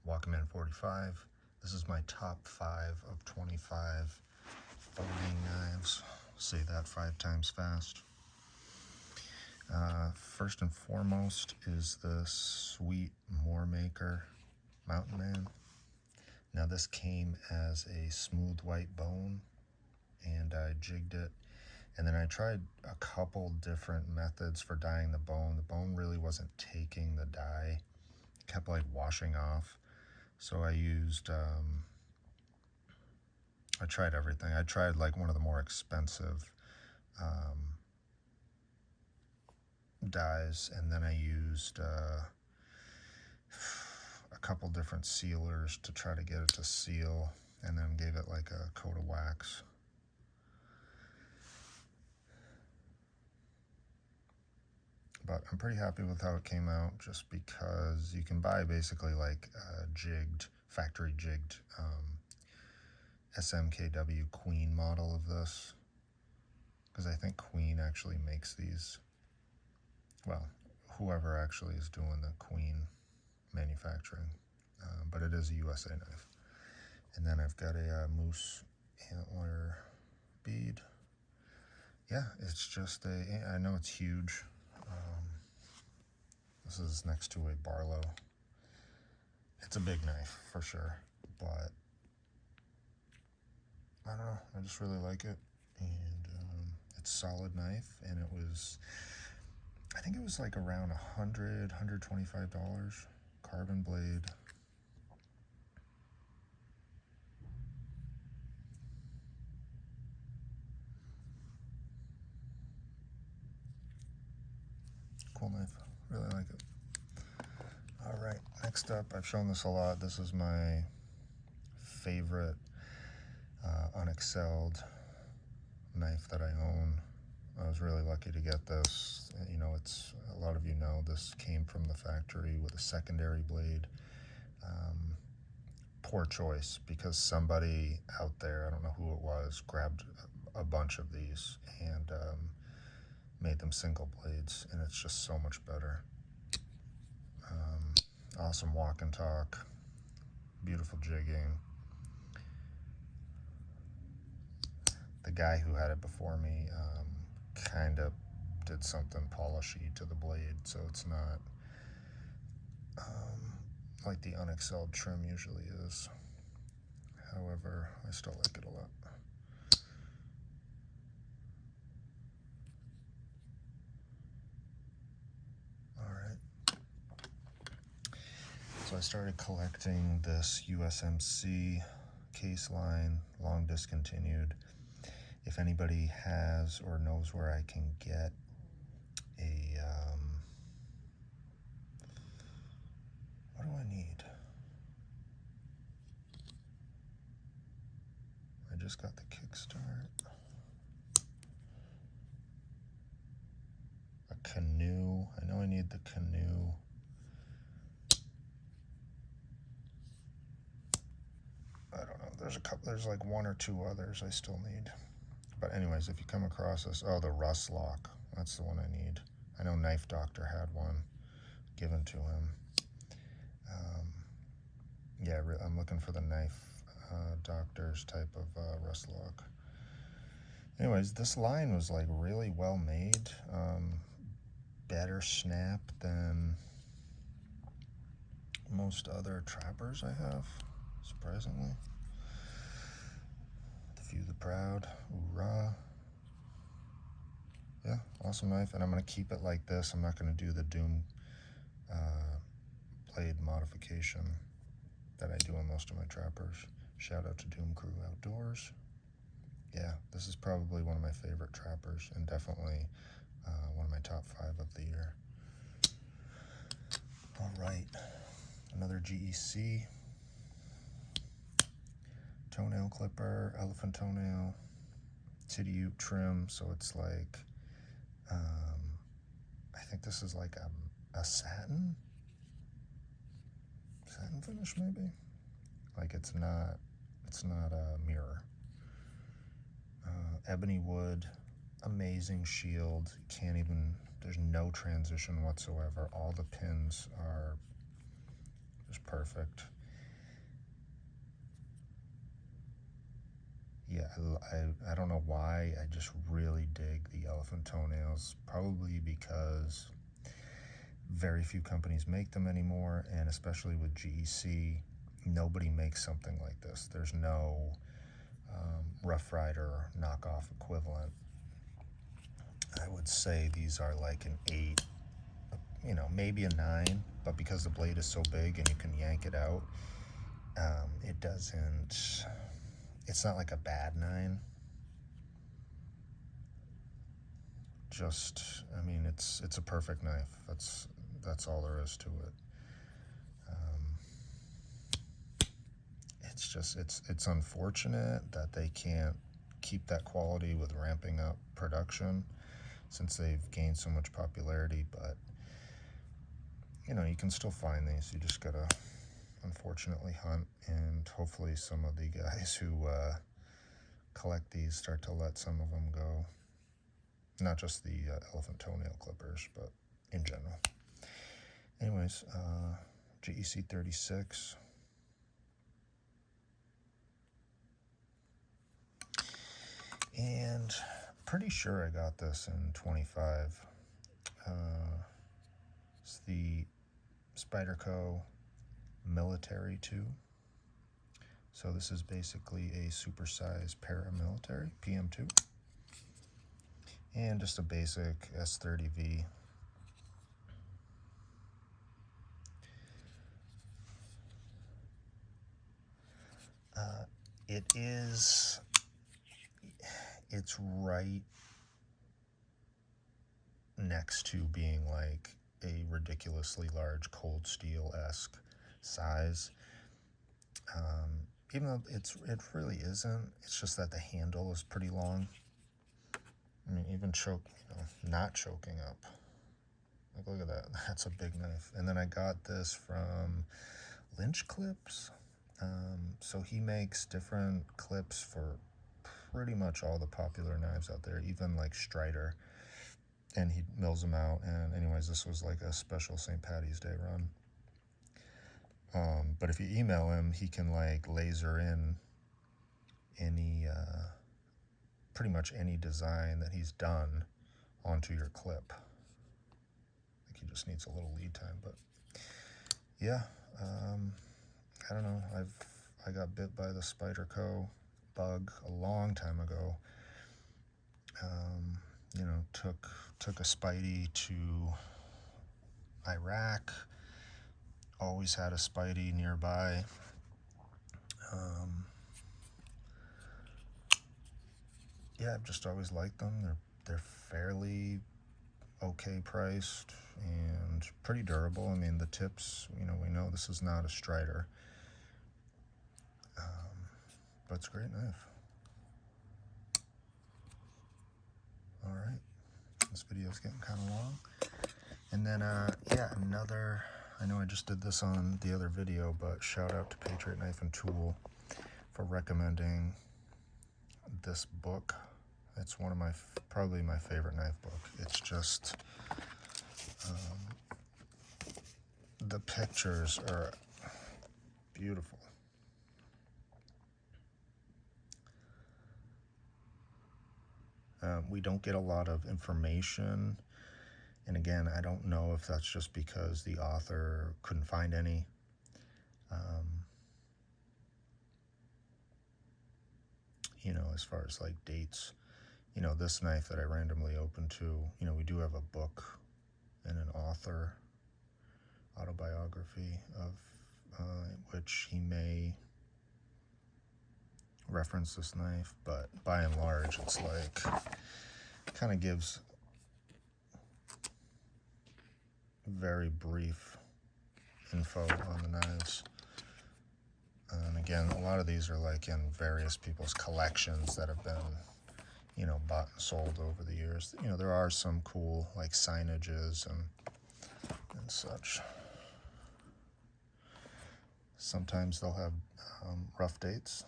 Walkman 45. This is my top 5 of 25 folding knives. Say that 5 times fast. First and foremost is the sweet Moore Maker Mountain Man. Now this came as a smooth white bone, and I jigged it, and then I tried a couple different methods for dyeing the bone. The bone really wasn't taking the dye, it kept like washing off. So I used, I tried everything. I tried like one of the more expensive dyes, and then I used a couple different sealers to try to get it to seal, and then gave it like a coat of wax. But I'm pretty happy with how it came out, just because you can buy basically like a jigged, factory jigged SMKW Queen model of this, because I think Queen actually makes these. Well, whoever actually is doing the Queen manufacturing, but it is a USA knife. And then I've got a moose antler bead. Yeah, it's just I know it's huge. This is next to a Barlow. It's a big knife for sure, but I don't know, I just really like it. And it's a solid knife, and it was, I think it was like around $100, $125, carbon blade. Cool knife, really like it. All right, next up, I've shown this a lot. This is my favorite Unexcelled knife that I own. I was really lucky to get this. You know, it's, a lot of you know, this came from the factory with a secondary blade. Poor choice, because somebody out there, I don't know who it was, grabbed a bunch of these and made them single blades, and it's just so much better. Awesome walk and talk, beautiful jigging. The guy who had it before me kind of did something polishy to the blade, so it's not like the Unexcelled trim usually is. However, I still like it a lot. Alright. So I started collecting this USMC case line, long discontinued. If anybody has or knows where I can get a, what do I need? I just got the Kickstart. A canoe. I know I need the canoe. I don't know. There's a couple. There's like one or two others I still need. But anyways, if you come across this, oh, the rust lock. That's the one I need. I know Knife Doctor had one given to him. Yeah, I'm looking for the Knife Doctor's type of rust lock. Anyways, this line was like really well made. Better snap than most other trappers I have, surprisingly. The Few the Proud, hoorah. Yeah, awesome knife, and I'm going to keep it like this. I'm not going to do the Doom blade modification that I do on most of my trappers. Shout out to Doom Crew Outdoors. Yeah, this is probably one of my favorite trappers, and definitely one of my top 5 of the year. All right, another GEC. Toenail clipper, elephant toenail, titty ute trim, so it's like, I think this is like a satin finish maybe. Like it's not a mirror. Ebony wood, amazing shield. You can't even, there's no transition whatsoever. All the pins are just perfect. I don't know why, I just really dig the elephant toenails, probably because very few companies make them anymore, and especially with GEC, nobody makes something like this. There's no Rough Rider knockoff equivalent. I would say these are like an 8, you know, maybe a 9, but because the blade is so big and you can yank it out, it doesn't, it's not like a bad 9. Just, I mean, it's a perfect knife. That's all there is to it. It's just, it's unfortunate that they can't keep that quality with ramping up production since they've gained so much popularity, but you know, you can still find these. You just gotta unfortunately hunt, and hopefully some of the guys who collect these start to let some of them go. Not just the elephant toenail clippers, but in general. Anyways, GEC 36. And pretty sure I got this in 25. It's the Spyderco Military 2. So this is basically a supersized paramilitary, PM2. And just a basic S30V. It's right next to being like a ridiculously large Cold Steel-esque size. Even though it really isn't, it's just that the handle is pretty long. I mean, even not choking up. Like, look at that. That's a big knife. And then I got this from Lynch Clips. So he makes different clips for pretty much all the popular knives out there, even like Strider. And he mills them out. And anyways, this was like a special St. Patty's Day run. But if you email him, he can like laser in any, pretty much any design that he's done onto your clip. I think he just needs a little lead time, but yeah, I don't know. I got bit by the Spyderco bug a long time ago. You know, took a Spidey to Iraq. Always had a Spidey nearby. Yeah, I've just always liked them. They're fairly okay priced and pretty durable. I mean, the tips, you know, we know this is not a Strider, but it's a great knife. All right, this video is getting kind of long. And then, yeah, another, I know I just did this on the other video, but shout out to Patriot Knife and Tool for recommending this book. It's one of my, probably my favorite knife book. It's just, the pictures are beautiful. We don't get a lot of information. And again, I don't know if that's just because the author couldn't find any. You know, as far as like dates, you know, this knife that I randomly opened to, you know, we do have a book and an author autobiography of which he may reference this knife, but by and large, it's like, kind of gives very brief info on the knives. And again, a lot of these are like in various people's collections that have been, you know, bought and sold over the years. You know, there are some cool like signages and such. Sometimes they'll have rough dates.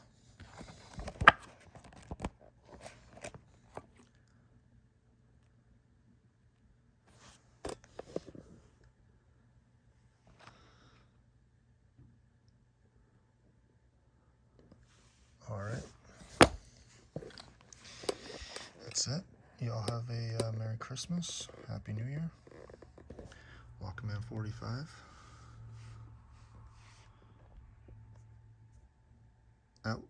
All right. that's it. Y'all have a Merry Christmas, Happy New Year. Walkman 45. Out.